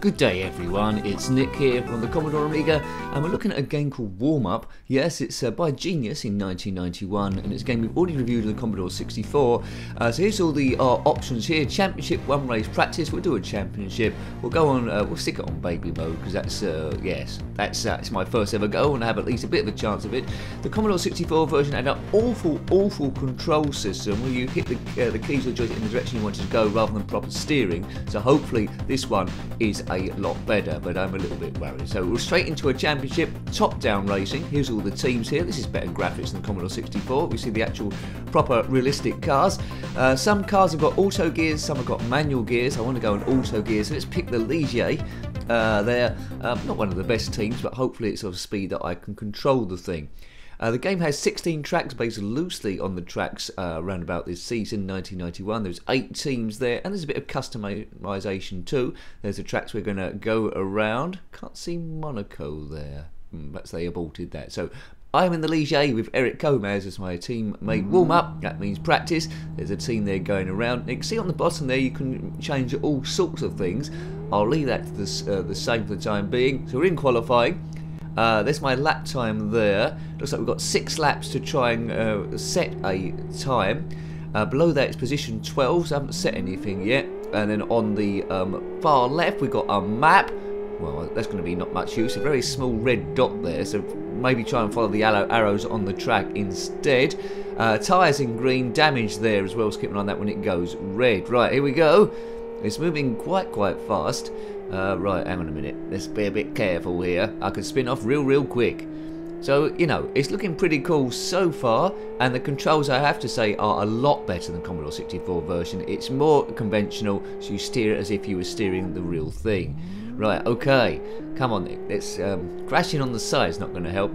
Good day everyone, it's Nick here from the Commodore Amiga and we're looking at a game called Warm Up. Yes, it's by Genius in 1991 and it's a game we've already reviewed on the Commodore 64. So here's all the options here. Championship, one race, practice. We'll do a championship. We'll go on, we'll stick it on baby mode because that's, yes, that's my first ever go and I have at least a bit of a chance of it. The Commodore 64 version had an awful control system where you hit the keys or joystick in the direction you wanted to go rather than proper steering. So hopefully this one is a lot better, but I'm a little bit worried. So we're straight into a championship, top-down racing. Here's all the teams here. This is better graphics than Commodore 64. We see the actual proper realistic cars. Some cars have got auto gears, some have got manual gears. I want to go on auto gears, so let's pick the Ligier. They're not one of the best teams, but hopefully it's of speed that I can control the thing. The game has 16 tracks based loosely on the tracks around about this season, 1991. There's 8 teams there, and there's a bit of customization too. There's the tracks we're going to go around. Can't see Monaco there. Perhaps they aborted that. So I'm in the Ligier with Eric Gomez as my teammate warm up. That means practice. There's a team there going around. You can see on the bottom there you can change all sorts of things. I'll leave that to the same for the time being. So we're in qualifying. There's my lap time there. Looks like we've got 6 laps to try and set a time. Below that it's position 12, so I haven't set anything yet. And then on the far left we've got a map. Well, that's going to be not much use. A very small red dot there, so maybe try and follow the arrows on the track instead. Tyres in green, damage there as well. Skipping on that when it goes red. Right, here we go. It's moving quite fast. Right, hang on a minute. Let's be a bit careful here. I can spin off real quick. So, you know, it's looking pretty cool so far, and the controls, I have to say, are a lot better than Commodore 64 version. It's more conventional, so you steer it as if you were steering the real thing. Right, okay. Come on, Nick. Let's crashing on the side is not going to help.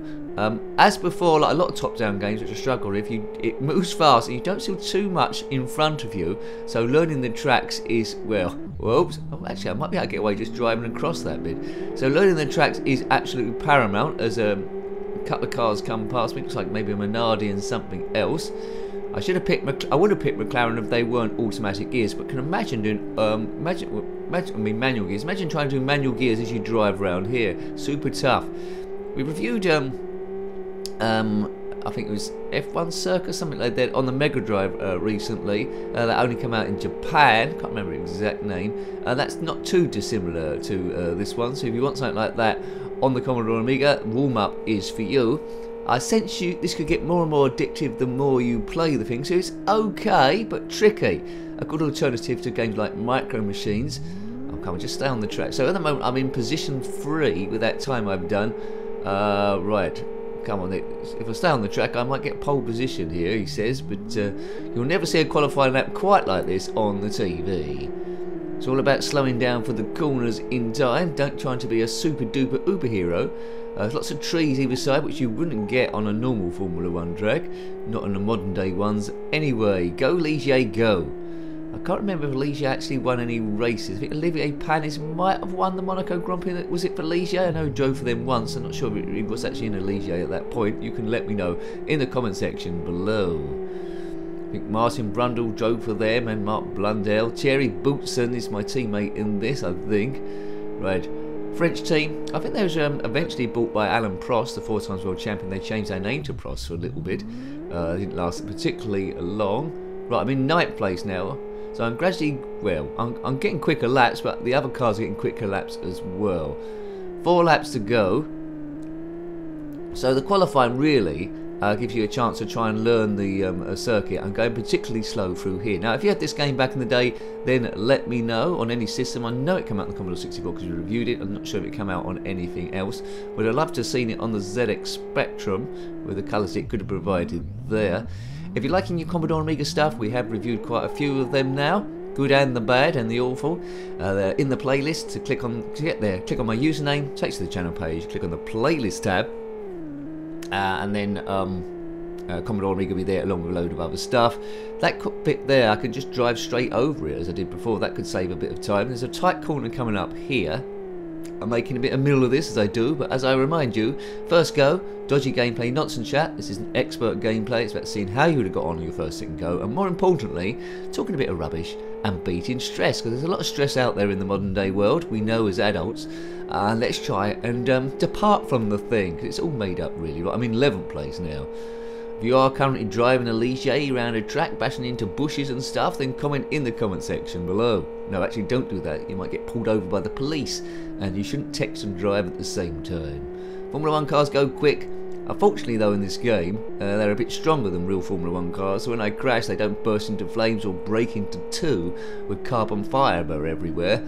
As before, like a lot of top-down games which I struggle with, it moves fast and you don't see too much in front of you. So learning the tracks is, well, whoops. Oh, actually, I might be able to get away just driving across that bit. So learning the tracks is absolutely paramount as a couple of cars come past me. Looks like maybe a Minardi and something else. I should have picked. I would have picked McLaren if they weren't automatic gears. But can imagine doing manual gears. Imagine trying to do manual gears as you drive around here. Super tough. We reviewed I think it was F1 Circus, something like that, on the Mega Drive recently. That only came out in Japan. Can't remember the exact name. That's not too dissimilar to this one. So if you want something like that on the Commodore Amiga, Warm Up is for you. I sense this could get more and more addictive the more you play the thing. So it's okay, but tricky. A good alternative to games like Micro Machines. Oh, come on, just stay on the track. So at the moment I'm in position 3 with that time I've done. Right. Come on, if I stay on the track I might get pole position here, he says, but you'll never see a qualifying lap quite like this on the TV. It's all about slowing down for the corners in time. Don't try to be a super duper uber hero. There's lots of trees either side which you wouldn't get on a normal Formula 1 track, not on the modern day ones. Anyway, go Ligier, go. I can't remember if Ligier actually won any races. I think Olivier Panis might have won the Monaco Grand Prix. Was it for Ligier? I know he drove for them once. I'm not sure if he was actually in a Ligier at that point. You can let me know in the comment section below. I think Martin Brundle drove for them and Mark Blundell. Thierry Boutsen is my teammate in this, I think. Right. French team. I think they was eventually bought by Alain Prost, the 4 times world champion. They changed their name to Prost for a little bit. It didn't last particularly long. Right, I'm in 9th place now. So I'm gradually, well, I'm getting quicker laps, but the other cars are getting quicker laps as well. 4 laps to go. So the qualifying really gives you a chance to try and learn the circuit. I'm going particularly slow through here. Now, if you had this game back in the day, then let me know on any system. I know it came out on the Commodore 64 because we reviewed it. I'm not sure if it came out on anything else. But I'd love to have seen it on the ZX Spectrum with the colours it could have provided there. If you're liking your Commodore Amiga stuff, we have reviewed quite a few of them now. Good and the bad and the awful. They're in the playlist. To get there, click on my username, takes you to the channel page, click on the playlist tab, and then Commodore Amiga will be there along with a load of other stuff. That bit there, I can just drive straight over it as I did before. That could save a bit of time. There's a tight corner coming up here. I'm making a bit of middle of this as I do, but as I remind you, first go, dodgy gameplay nonsense chat. This is an expert gameplay. It's about seeing how you would have got on your first second go, and more importantly, talking a bit of rubbish and beating stress, because there's a lot of stress out there in the modern day world, we know as adults. Let's try and depart from the thing, because it's all made up really. Right? I'm in 11th place now. If you are currently driving a Ligier around a track, bashing into bushes and stuff, then comment in the comment section below. No, actually don't do that. You might get pulled over by the police, and you shouldn't text and drive at the same time. Formula 1 cars go quick. Unfortunately though, in this game, they're a bit stronger than real Formula 1 cars, so when I crash they don't burst into flames or break into two with carbon fibre everywhere.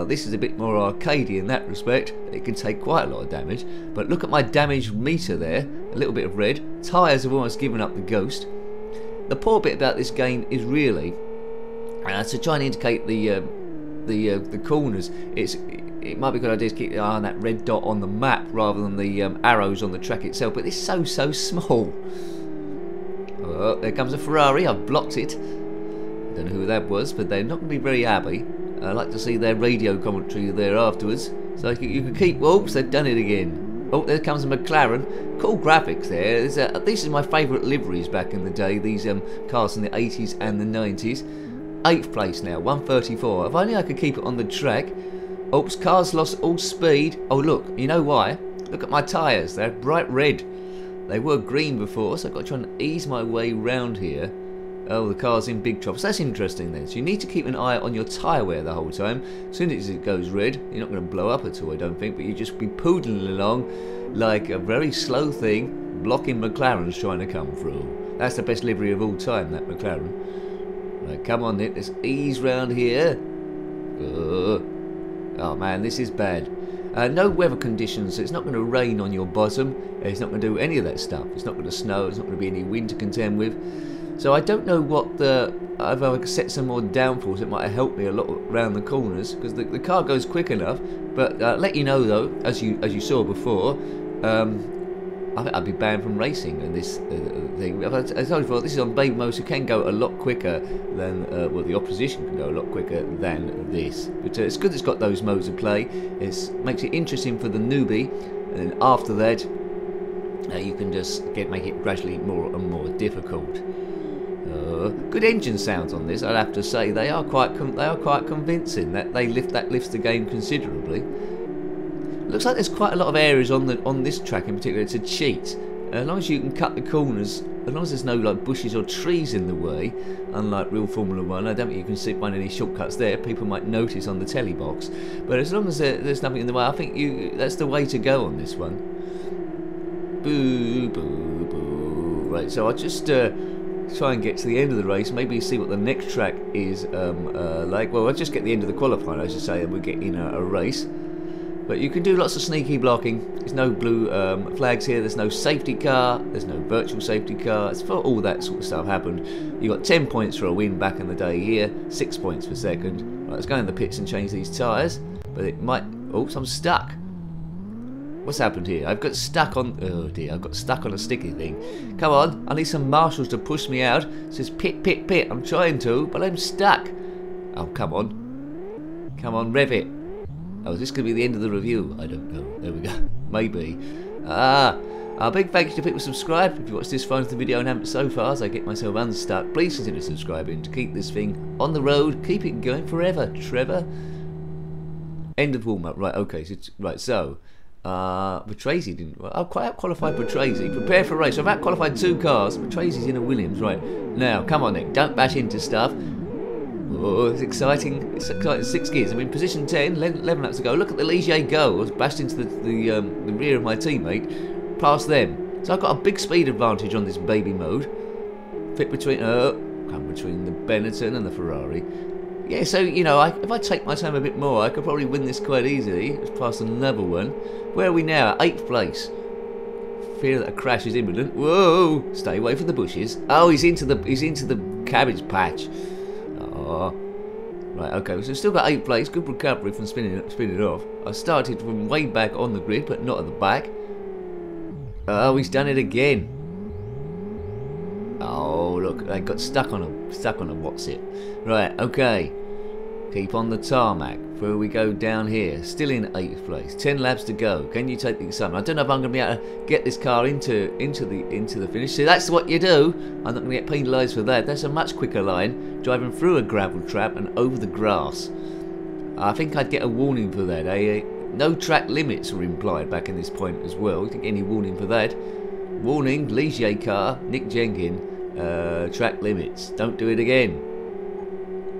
This is a bit more arcadey in that respect. It can take quite a lot of damage, but look at my damage meter there, a little bit of red. Tyres have almost given up the ghost. The poor bit about this game is really, to try and indicate the corners, it might be a good idea to keep the eye on that red dot on the map rather than the arrows on the track itself, but it's so small. Oh, there comes a Ferrari. I've blocked it. I don't know who that was, but they're not going to be very happy. I'd like to see their radio commentary there afterwards. So you can keep... Whoops, they've done it again. Oh, there comes a McLaren. Cool graphics there. These are my favourite liveries back in the day, these cars from the 80s and the 90s. 8th place now, 134. If only I could keep it on the track. Oops, cars lost all speed. Oh look, you know why? Look at my tyres, they're bright red. They were green before, so I've got to try and ease my way round here. Oh, the car's in big trouble. So that's interesting then. So you need to keep an eye on your tyre wear the whole time. As soon as it goes red, you're not going to blow up at all, I don't think, but you just be poodling along like a very slow thing, blocking McLarens trying to come through. That's the best livery of all time, that McLaren. Right, come on Nick, let's ease round here. Oh man, this is bad. No weather conditions, so it's not going to rain on your bottom. It's not going to do any of that stuff. It's not going to snow, there's not going to be any wind to contend with. So I don't know what if I could set some more downforce, it might have helped me a lot around the corners, because the car goes quick enough. But let you know though, as you saw before, I think I'd be banned from racing in this thing. I told you before, this is on baby mode, so it can go a lot quicker than, well, the opposition can go a lot quicker than this. But it's good it's got those modes of play. It makes it interesting for the newbie, and then after that, you can just make it gradually more and more difficult. Good engine sounds on this, I'd have to say. They are quite convincing. That lifts the game considerably. Looks like there's quite a lot of areas on this track in particular to cheat. As long as you can cut the corners, as long as there's no like bushes or trees in the way, unlike real Formula 1, I don't think you can find any shortcuts there. People might notice on the telly box, but as long as there's nothing in the way, I think that's the way to go on this one. Boo, boo, boo. Right, so I'll just try and get to the end of the race, maybe see what the next track is like. Well, I'll just get the end of the qualifying, I should say, and we'll get in a race. But you can do lots of sneaky blocking. There's no blue flags here, there's no safety car, there's no virtual safety car. It's for all that sort of stuff happened. You got 10 points for a win back in the day here, 6 points for second. Right, let's go in the pits and change these tyres. But it might... Oops, I'm stuck. What's happened here? I've got stuck on... Oh dear, I've got stuck on a sticky thing. Come on, I need some marshals to push me out. It says pit, pit, pit. I'm trying to, but I'm stuck. Oh, come on. Come on, rev it. Oh, is this going to be the end of the review? I don't know. There we go. Maybe. A big thank you to people subscribed. If you watched this far into the video and haven't so far as I get myself unstuck, please consider subscribing to keep this thing on the road. Keep it going forever, Trevor. End of warm-up. Right, okay. So Bertrazy didn't... Well, I'll qualified Bertrazy. Prepare for race. So I've out-qualified 2 cars. Bertrazy's in a Williams. Right. Now, come on then. Don't bash into stuff. Oh, it's exciting. It's exciting. 6 gears. I'm in position 10, 11 laps to go. Look at the Ligier go. I was bashed into the rear of my teammate. Past them. So I've got a big speed advantage on this baby mode. Fit between... come between the Benetton and the Ferrari. Yeah, so, you know, if I take my time a bit more, I could probably win this quite easily. Let's pass another one. Where are we now? 8th place. Fear that a crash is imminent. Whoa! Stay away from the bushes. Oh, he's into the cabbage patch. Oh. Right, okay, so we've still got 8th place. Good recovery from spinning it off. I started from way back on the grid, but not at the back. Oh, he's done it again. Oh, look, I got stuck on a what's it. Right, okay. Keep on the tarmac. Through we go down here. Still in 8th place. 10 laps to go. Can you take the excitement? I don't know if I'm going to be able to get this car into the finish. See, that's what you do. I'm not going to get penalised for that. That's a much quicker line. Driving through a gravel trap and over the grass. I think I'd get a warning for that. No track limits were implied back in this point as well. Didn't get any warning for that. Warning, Ligier car, Nick Jenkins. Track limits. Don't do it again.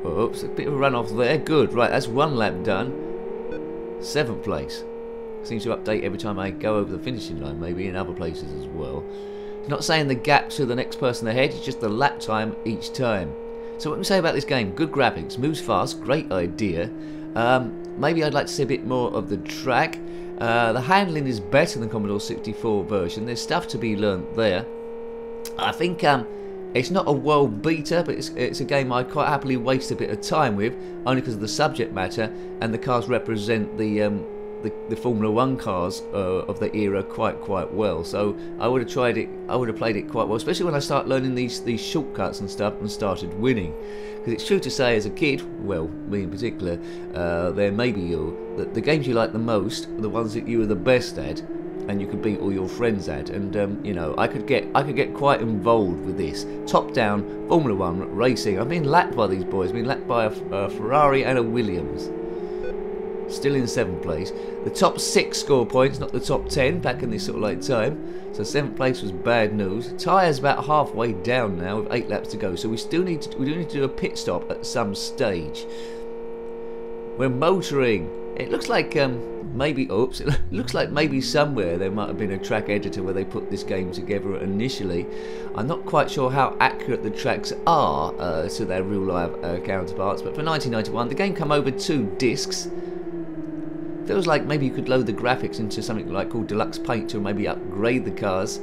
Oops, a bit of a run off there. Good. Right, that's 1 lap done. 7th place. Seems to update every time I go over the finishing line, maybe in other places as well. It's not saying the gap to the next person ahead, it's just the lap time each time. So what can we say about this game? Good graphics, moves fast, great idea. Maybe I'd like to see a bit more of the track. The handling is better than Commodore 64 version. There's stuff to be learnt there. I think it's not a world beater, but it's a game I'd quite happily waste a bit of time with, only because of the subject matter, and the cars represent the Formula 1 cars of the era quite well. So I would have tried it. I would have played it quite well, especially when I start learning these shortcuts and stuff and started winning. Because it's true to say, as a kid, well, me in particular, there may be that the games you like the most are the ones that you are the best at, and you could beat all your friends at. And you know, I could get quite involved with this top-down Formula 1 racing. I've been lapped by these boys. I've been lapped by a Ferrari and a Williams. Still in 7th place. The top 6 score points, not the top 10 back in this sort of late time. So 7th place was bad news. Tyres about halfway down now with 8 laps to go. So we do need to do a pit stop at some stage. We're motoring. It looks like maybe, oops, it looks like maybe somewhere there might have been a track editor where they put this game together initially. I'm not quite sure how accurate the tracks are to their real life counterparts, but for 1991 the game came over 2 discs. Feels like maybe you could load the graphics into something like called Deluxe Paint to maybe upgrade the cars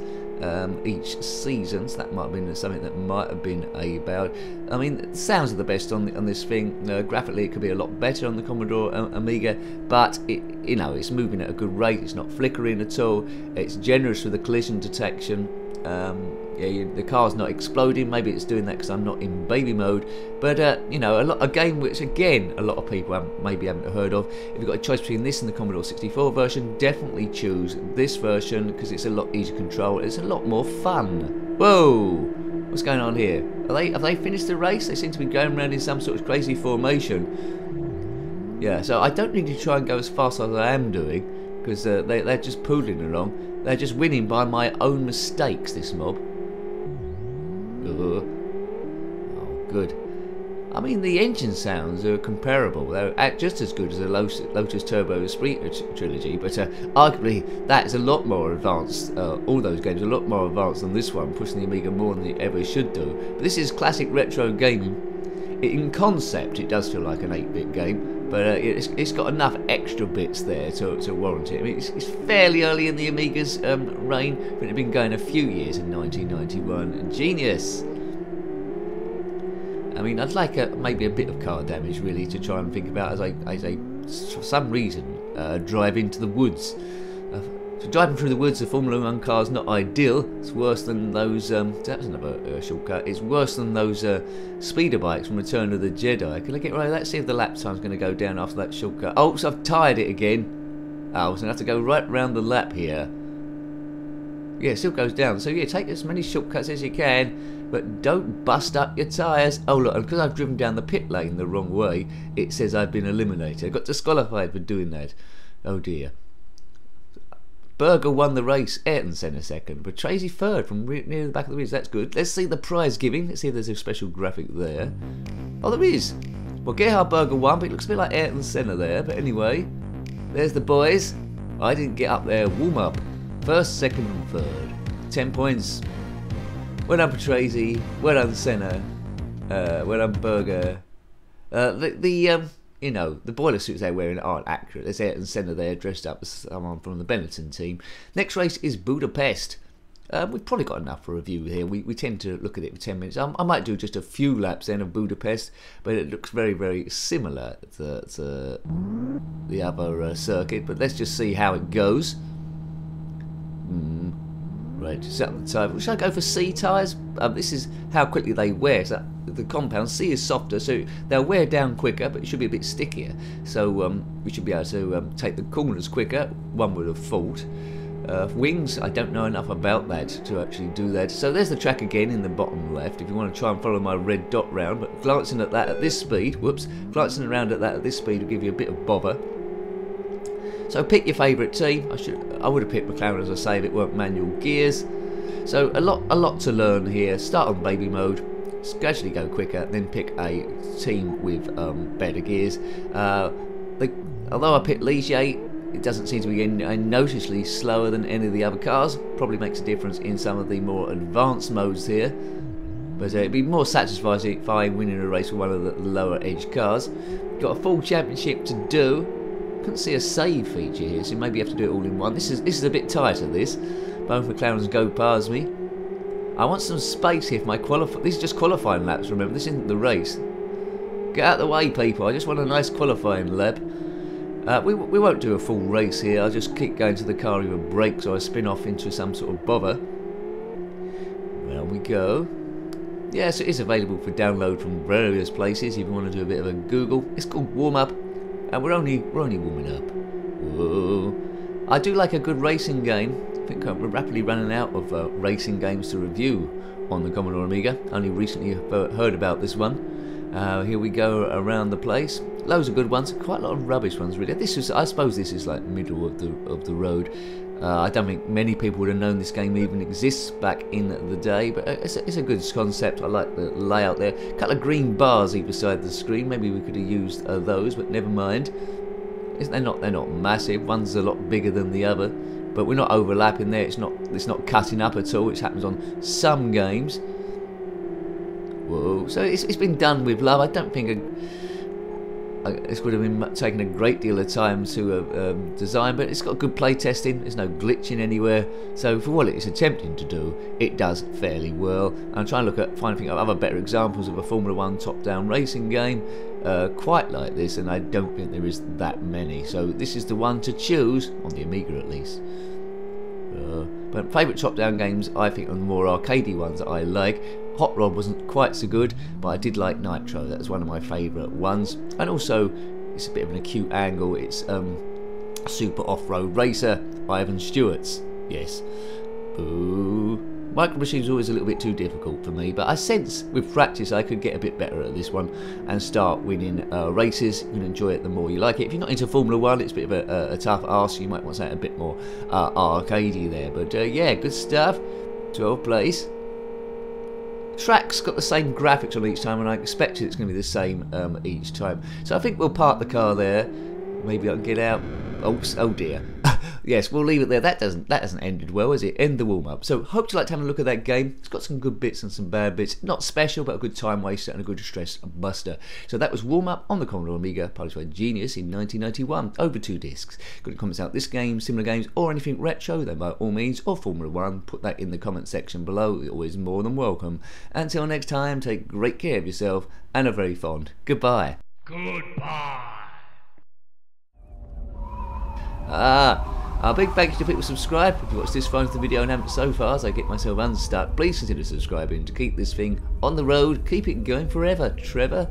each season. So that might have been something that might have been about. I mean, the sounds are the best on this thing. Graphically, it could be a lot better on the Commodore Amiga, but you know, it's moving at a good rate. It's not flickering at all. It's generous with the collision detection. Yeah, the car's not exploding. Maybe it's doing that because I'm not in baby mode. But you know, a game which again a lot of people maybe haven't heard of. If you've got a choice between this and the Commodore 64 version, definitely choose this version because it's a lot easier to control. It's a lot more fun. Whoa! What's going on here? Have they finished the race? They seem to be going around in some sort of crazy formation. Yeah, so I don't need to try and go as fast as I am doing because they're just poodling along. They're just winning by my own mistakes, this mob. Oh, good. I mean, the engine sounds are comparable. They're just as good as the Lotus Turbo Sprint trilogy, but arguably that is a lot more advanced. All those games are a lot more advanced than this one, pushing the Amiga more than it ever should do. But this is classic retro gaming. In concept, it does feel like an 8-bit game, but it's got enough extra bits there to warrant it. I mean, it's fairly early in the Amiga's reign, but it had been going a few years in 1991. Genius! I mean, I'd like maybe a bit of car damage, really, to try and think about as I for some reason, drive into the woods. So driving through the woods of Formula 1 cars not ideal. It's worse than those, that's another shortcut, it's worse than those speeder bikes from Return of the Jedi. Can I get right? Let's see if the lap time's going to go down after that shortcut. Oh, so I've tired it again. Oh, so I'm going to have to go right round the lap here. Yeah, it still goes down. So yeah, take as many shortcuts as you can, but don't bust up your tyres. Oh look, because I've driven down the pit lane the wrong way, it says I've been eliminated. I got disqualified for doing that. Oh dear. Berger won the race, Ayrton Senna second, but Tracy third from near the back of the wheels. That's good. Let's see the prize giving. Let's see if there's a special graphic there. Oh, there is. Well, Gerhard Berger won, but it looks a bit like Ayrton Senna there. But anyway, there's the boys. I didn't get up there. Warm up. First, second, and third. 10 points. Well done, Tracy. Well done, Senna. Well done, Berger. You know, the boiler suits they're wearing aren't accurate. There's Ayrton Senna there dressed up as someone from the Benetton team. Next race is Budapest. We've probably got enough for a review here. We tend to look at it for 10 minutes. I might do just a few laps then of Budapest, but it looks very, very similar to the other circuit. But let's just see how it goes. red. Set on the tyre. Should I go for C tyres? This is how quickly they wear. So the compound C is softer, so they'll wear down quicker, but it should be a bit stickier. So we should be able to take the corners quicker. One would have thought. Wings, I don't know enough about that to actually do that. So there's the track again in the bottom left if you want to try and follow my red dot round, but glancing at that at this speed, glancing around at that at this speed will give you a bit of bother. So pick your favourite team. I would have picked McLaren, as I say, if it weren't manual gears. So a lot to learn here. Start on baby mode, gradually go quicker, then pick a team with better gears. Although I picked Ligier, it doesn't seem to be noticeably slower than any of the other cars. Probably makes a difference in some of the more advanced modes here. But it'd be more satisfying winning a race with one of the lower edge cars. Got a full championship to do. Couldn't see a save feature here, so maybe you have to do it all in one. This is a bit tighter, this. Both McLarens go past me. I want some space here for my These are just qualifying laps, remember. This isn't the race. Get out of the way, people. I just want a nice qualifying lap. We won't do a full race here. I'll just keep going to the car with a brake, so I spin off into some sort of bother. There we go. Yes, it is available for download from various places if you want to do a bit of a Google. It's called Warm Up, and we're only warming up. Whoa. I do like a good racing game. I think we're rapidly running out of racing games to review on the Commodore Amiga. Only recently heard about this one. Here we go around the place. Loads of good ones, quite a lot of rubbish ones really. I suppose this is like middle of the road. I don't think many people would have known this game even exists back in the day, but it's a good concept. I like the layout there. A couple of green bars either side of the screen. Maybe we could have used those, but never mind. They're not massive. One's a lot bigger than the other, but we're not overlapping there. It's not cutting up at all. It happens on some games. Whoa! So it's been done with love. I don't think this would have been taking a great deal of time to design, but it's got good play testing. There's no glitching anywhere, so for what it's attempting to do, it does fairly well. I'm trying to find other better examples of a Formula 1 top-down racing game quite like this, and I don't think there is that many. So this is the one to choose on the Amiga, at least. But favourite top-down games, I think, are the more arcadey ones that I like. Hot Rod wasn't quite so good, but I did like Nitro. That was one of my favourite ones. And also, it's a bit of an acute angle. It's Super Off-Road Racer, Ivan Stewart's. Yes. Boo. Micro Machines always a little bit too difficult for me, but I sense with practice I could get a bit better at this one and start winning races. You can enjoy it the more you like it. If you're not into Formula 1, it's a bit of a tough ask. You might want something a bit more arcadey there. But yeah, good stuff. 12th place. Track's got the same graphics on each time, and I expected it's going to be the same each time. So I think we'll park the car there. Maybe I can get out. Oh dear. Yes, we'll leave it there. That hasn't ended well, has it? End the warm-up. So hope you liked having a look at that game. It's got some good bits and some bad bits. Not special, but a good time waster and a good stress buster. So that was Warm-Up on the Commodore Amiga, published by Genius in 1991. Over 2 discs. Got any comments about this game, similar games, or anything retro, then by all means, or Formula 1, put that in the comment section below. You're always more than welcome. Until next time, take great care of yourself, and a very fond goodbye. Goodbye. A big thank you to people who subscribe. If you've watched this far into the video and haven't so far as I get myself unstuck, please consider subscribing to keep this thing on the road, keep it going forever. Trevor.